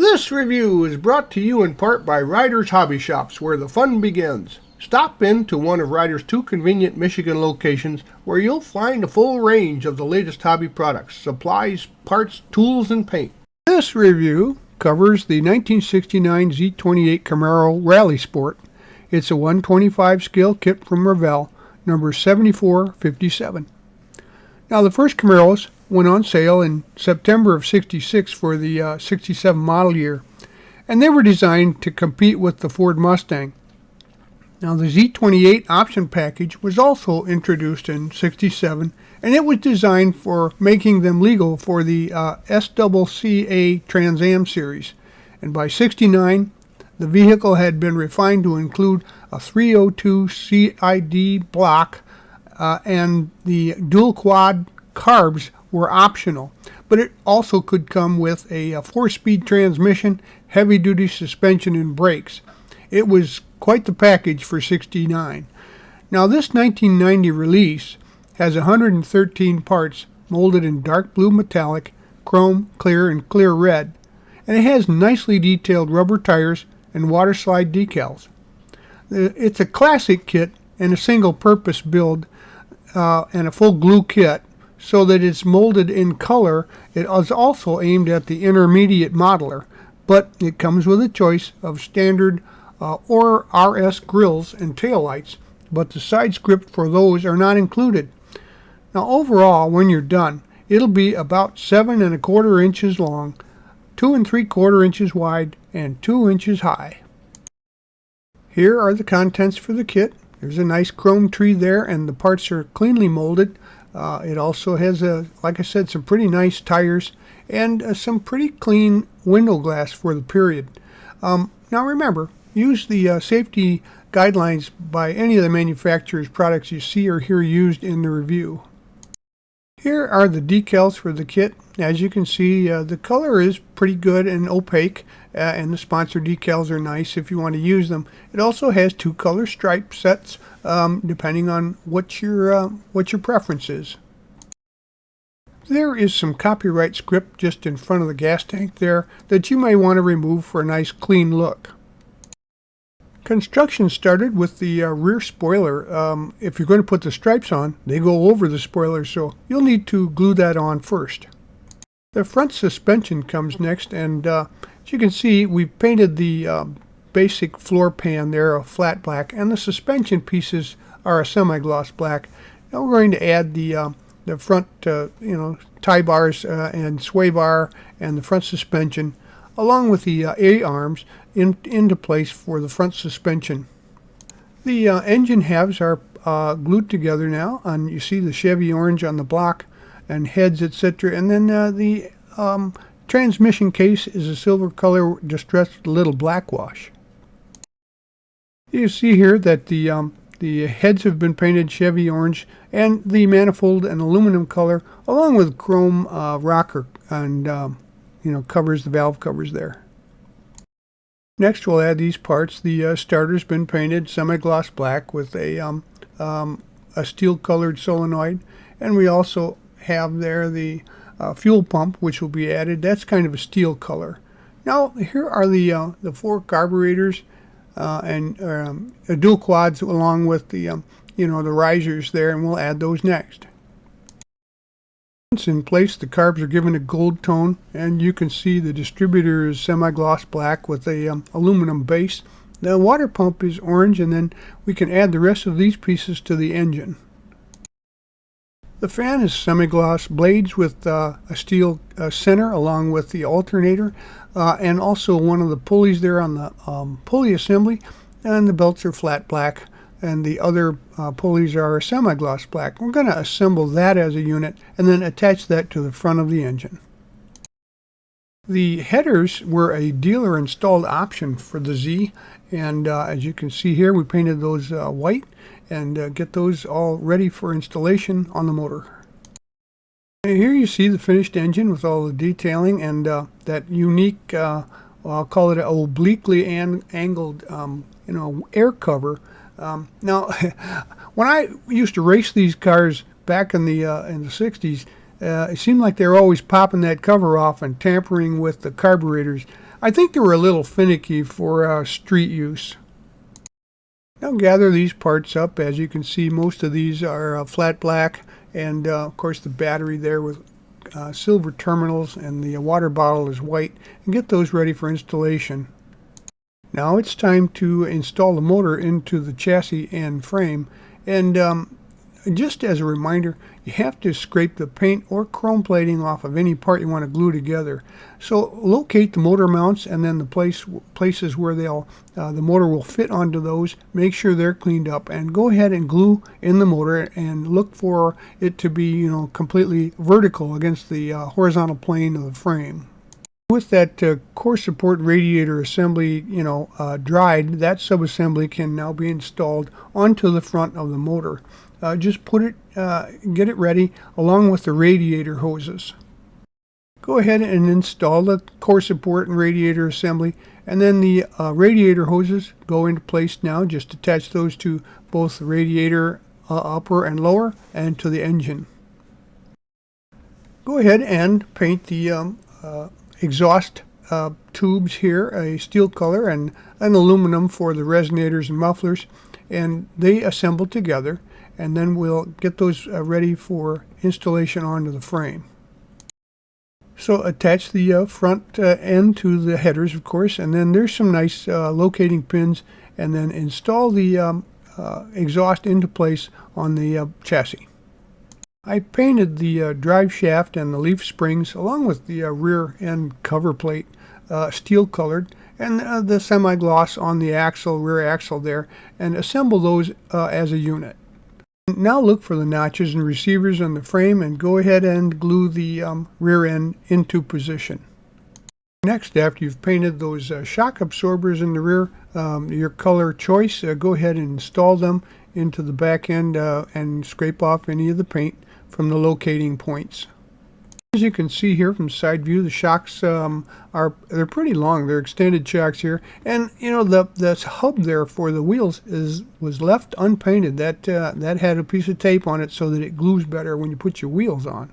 This review is brought to you in part by Ryder's Hobby Shops, where the fun begins. Stop in to one of Ryder's 2 convenient Michigan locations where you'll find a full range of the latest hobby products, supplies, parts, tools, and paint. This review covers the 1969 Z-28 Camaro Rally Sport. It's a 125 scale kit from Revell, number 7457. Now, the first Camaros went on sale in September of '66 for the 67 model year, and they were designed to compete with the Ford Mustang. Now, the Z-28 option package was also introduced in '67, and it was designed for making them legal for the SCCA Trans Am series. And by '69, the vehicle had been refined to include a 302 CID block, and the dual quad carbs were optional, but it also could come with a 4-speed transmission, heavy-duty suspension, and brakes. It was quite the package for '69. Now, this 1990 release has 113 parts molded in dark blue metallic, chrome, clear, and clear red, and it has nicely detailed rubber tires and water slide decals. It's a classic kit and a single-purpose build and a full glue kit, so that it's molded in color. It is also aimed at the intermediate modeler, but it comes with a choice of standard or RS grills and taillights, but the side script for those are not included. Now, overall, when you're done, it'll be about 7 1/4 inches long, 2 3/4 inches wide, and 2 inches high. Here are the contents for the kit. There's a nice chrome tree there, and the parts are cleanly molded. It also has, like I said, some pretty nice tires and some pretty clean window glass for the period. Now remember, use the safety guidelines by any of the manufacturer's products you see or hear used in the review. Here are the decals for the kit. As you can see, the color is pretty good and opaque, and the sponsor decals are nice if you want to use them. It also has 2 color stripe sets, depending on what your preference is. There is some copyright script just in front of the gas tank there that you may want to remove for a nice clean look. Construction started with the rear spoiler. If you're going to put the stripes on, they go over the spoiler, so you'll need to glue that on first. The front suspension comes next, and as you can see, we've painted the basic floor pan there a flat black, and the suspension pieces are a semi-gloss black. Now we're going to add the front tie bars and sway bar and the front suspension, along with the A-arms into place for the front suspension. The engine halves are glued together now, and you see the Chevy orange on the block and heads, etc. And then the transmission case is a silver color distressed little black wash. You see here that the heads have been painted Chevy orange, and the manifold an aluminum color, along with chrome rocker and covers, the valve covers there. Next, we'll add these parts. The starter's been painted semi-gloss black with a steel-colored solenoid, and we also have there the fuel pump, which will be added. That's kind of a steel color. Now, here are the 4 carburetors and dual quads, along with the the risers there, and we'll add those next. Once in place, the carbs are given a gold tone, and you can see the distributor is semi-gloss black with a aluminum base. The water pump is orange, and then we can add the rest of these pieces to the engine. The fan is semi-gloss blades with a steel center, along with the alternator, and also one of the pulleys there on the pulley assembly, and the belts are flat black, and the other pulleys are semi-gloss black. We're going to assemble that as a unit and then attach that to the front of the engine. The headers were a dealer installed option for the Z, and as you can see here, we painted those white and get those all ready for installation on the motor. And here you see the finished engine with all the detailing and that unique, I'll call it an obliquely angled air cover. Now, when I used to race these cars back in the 60s, it seemed like they were always popping that cover off and tampering with the carburetors. I think they were a little finicky for street use. Now gather these parts up. As you can see, most of these are flat black, and of course the battery there with silver terminals, and the water bottle is white, and get those ready for installation. Now it's time to install the motor into the chassis and frame, and just as a reminder, you have to scrape the paint or chrome plating off of any part you want to glue together. So locate the motor mounts and then the places where the motor will fit onto those. Make sure they're cleaned up, and go ahead and glue in the motor and look for it to be, completely vertical against the horizontal plane of the frame. With that core support radiator assembly, dried, that subassembly can now be installed onto the front of the motor. Just get it ready along with the radiator hoses. Go ahead and install the core support and radiator assembly, and then the radiator hoses go into place now. Just attach those to both the radiator upper and lower and to the engine. Go ahead and paint the exhaust tubes here a steel color and an aluminum for the resonators and mufflers, and they assemble together, and then we'll get those ready for installation onto the frame. So attach the front end to the headers, of course, and then there's some nice locating pins, and then install the exhaust into place on the chassis. I painted the drive shaft and the leaf springs along with the rear end cover plate steel colored, and the semi-gloss on the rear axle there, and assemble those as a unit. Now look for the notches and receivers on the frame, and go ahead and glue the rear end into position. Next, after you've painted those shock absorbers in the rear, your color choice, go ahead and install them into the back end and scrape off any of the paint from the locating points. As you can see here from side view, the shocks they're pretty long. They're extended shocks here, and the hub there for the wheels was left unpainted. That had a piece of tape on it so that it glues better when you put your wheels on.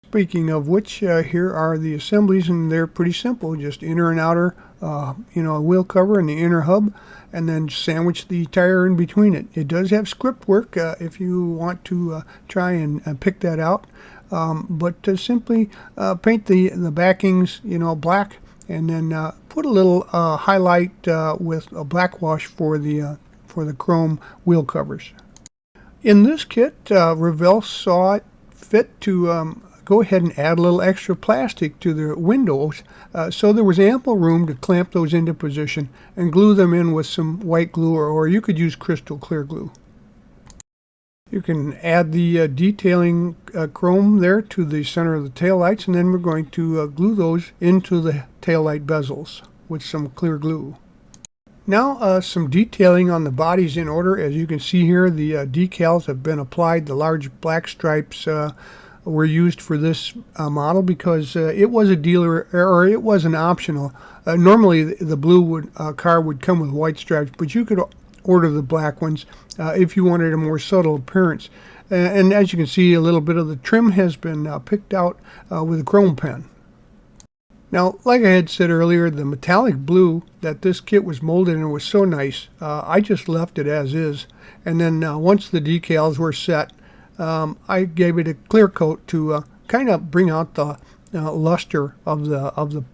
Speaking of which, here are the assemblies, and they're pretty simple. Just inner and outer, wheel cover and the inner hub, and then sandwich the tire in between it. It does have script work if you want to try and pick that out. But to simply paint the backings, black, and then put a little highlight with a black wash for the chrome wheel covers. In this kit, Revell saw it fit to go ahead and add a little extra plastic to the windows, so there was ample room to clamp those into position and glue them in with some white glue, or you could use crystal clear glue. You can add the detailing chrome there to the center of the taillights, and then we're going to glue those into the taillight bezels with some clear glue. Now some detailing on the bodies in order. As you can see here, the decals have been applied. The large black stripes were used for this model because it was a dealer, or it was an optional. Normally the blue car would come with white stripes, but you could order the black ones if you wanted a more subtle appearance. And as you can see, a little bit of the trim has been picked out with a chrome pen. Now, like I had said earlier, the metallic blue that this kit was molded in was so nice, I just left it as is. And then once the decals were set, I gave it a clear coat to kind of bring out the luster of the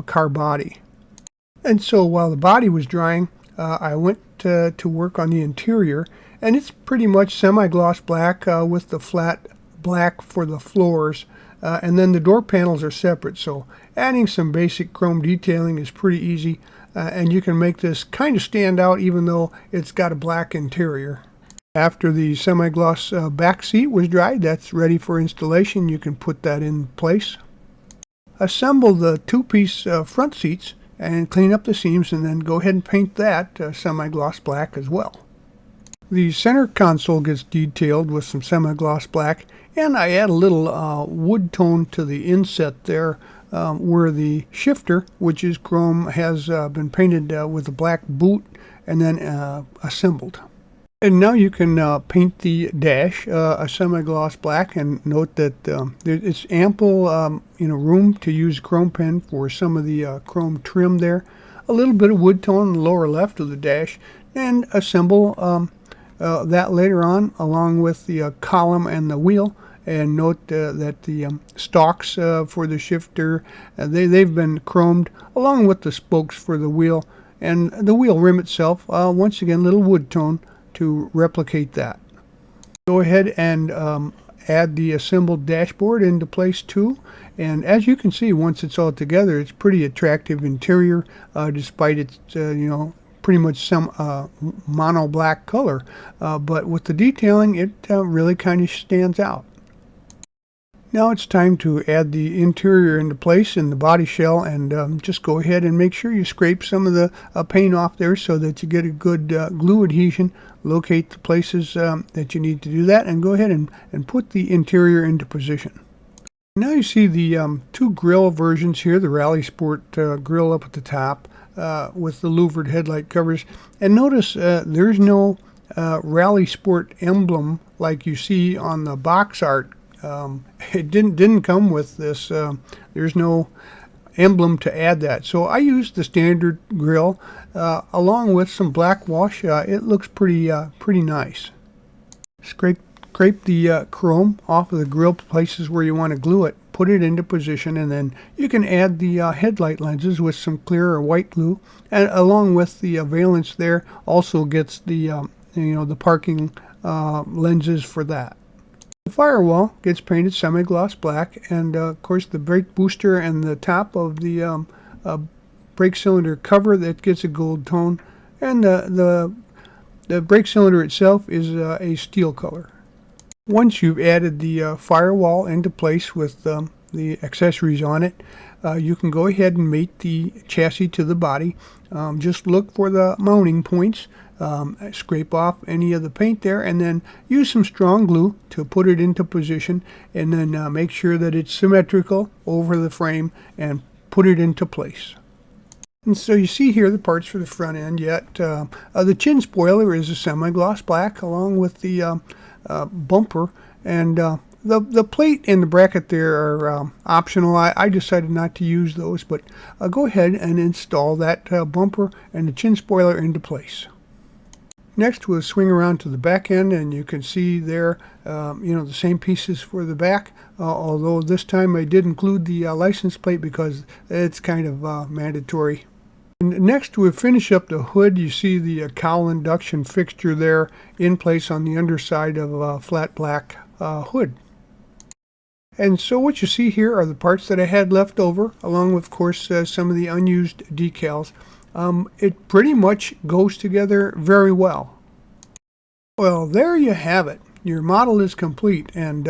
car body. And so while the body was drying, I went to work on the interior, and it's pretty much semi-gloss black with the flat black for the floors, and then the door panels are separate, so adding some basic chrome detailing is pretty easy, and you can make this kind of stand out even though it's got a black interior. After the semi-gloss back seat was dried, that's ready for installation. You can put that in place. Assemble the two-piece front seats and clean up the seams, and then go ahead and paint that semi-gloss black as well. The center console gets detailed with some semi-gloss black, and I add a little wood tone to the inset there where the shifter, which is chrome, has been painted with a black boot and then assembled. And now you can paint the dash a semi-gloss black, and note that it's ample room to use chrome pen for some of the chrome trim there. A little bit of wood tone in the lower left of the dash, and assemble that later on along with the column and the wheel. And note that the stalks for the shifter, they've been chromed along with the spokes for the wheel, and the wheel rim itself, once again, little wood tone to replicate that. Go ahead and add the assembled dashboard into place too, and as you can see, once it's all together, it's pretty attractive interior, despite its pretty much some mono black color, but with the detailing, it really kind of stands out. Now it's time to add the interior into place in the body shell, and just go ahead and make sure you scrape some of the paint off there so that you get a good glue adhesion. Locate the places that you need to do that, and go ahead and put the interior into position. Now you see the two grill versions here, the Rally Sport grill up at the top with the louvered headlight covers, and notice there's no Rally Sport emblem like you see on the box art. It didn't come with this. There's no emblem to add that, so I used the standard grill along with some black wash. It looks pretty nice. Scrape the chrome off of the grill places where you want to glue it, put it into position, and then you can add the headlight lenses with some clear or white glue, and along with the valance there also gets the the parking lenses for that. The firewall gets painted semi-gloss black, and of course the brake booster and the top of the brake cylinder cover, that gets a gold tone, and the brake cylinder itself is a steel color. Once you've added the firewall into place with the accessories on it, you can go ahead and mate the chassis to the body. Just look for the mounting points. Scrape off any of the paint there, and then use some strong glue to put it into position, and then make sure that it's symmetrical over the frame and put it into place. And so you see here the parts for the front end. Yet the chin spoiler is a semi-gloss black along with the bumper, and the plate and the bracket there are optional. I decided not to use those, but go ahead and install that bumper and the chin spoiler into place. Next, we'll swing around to the back end, and you can see there, the same pieces for the back, although this time I did include the license plate because it's kind of mandatory. And next, we'll finish up the hood. You see the cowl induction fixture there in place on the underside of a flat black hood. And so what you see here are the parts that I had left over, along with, of course, some of the unused decals. It pretty much goes together very well. Well, there you have it. Your model is complete, and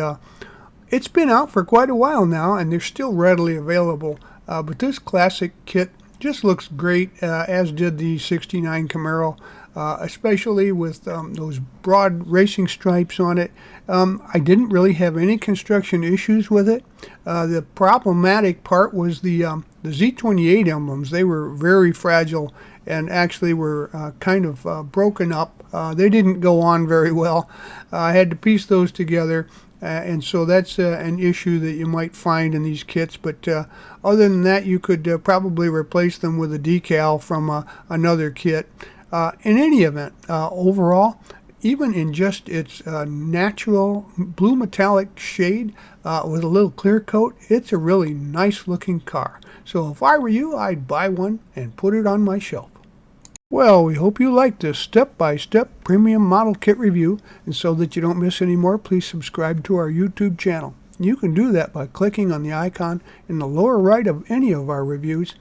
it's been out for quite a while now, and they're still readily available. But this classic kit just looks great, as did the '69 Camaro, especially with those broad racing stripes on it. I didn't really have any construction issues with it. The problematic part was the Z-28 emblems. They were very fragile and actually were kind of broken up. They didn't go on very well. I had to piece those together, and so that's an issue that you might find in these kits. But other than that, you could probably replace them with a decal from another kit. In any event, overall, even in just its natural blue metallic shade with a little clear coat, it's a really nice looking car. So if I were you, I'd buy one and put it on my shelf. Well, we hope you liked this step-by-step premium model kit review, and so that you don't miss any more, please subscribe to our YouTube channel. You can do that by clicking on the icon in the lower right of any of our reviews,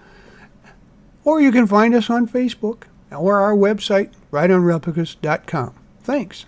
or you can find us on Facebook or our website, rightonreplicas.com. Thanks.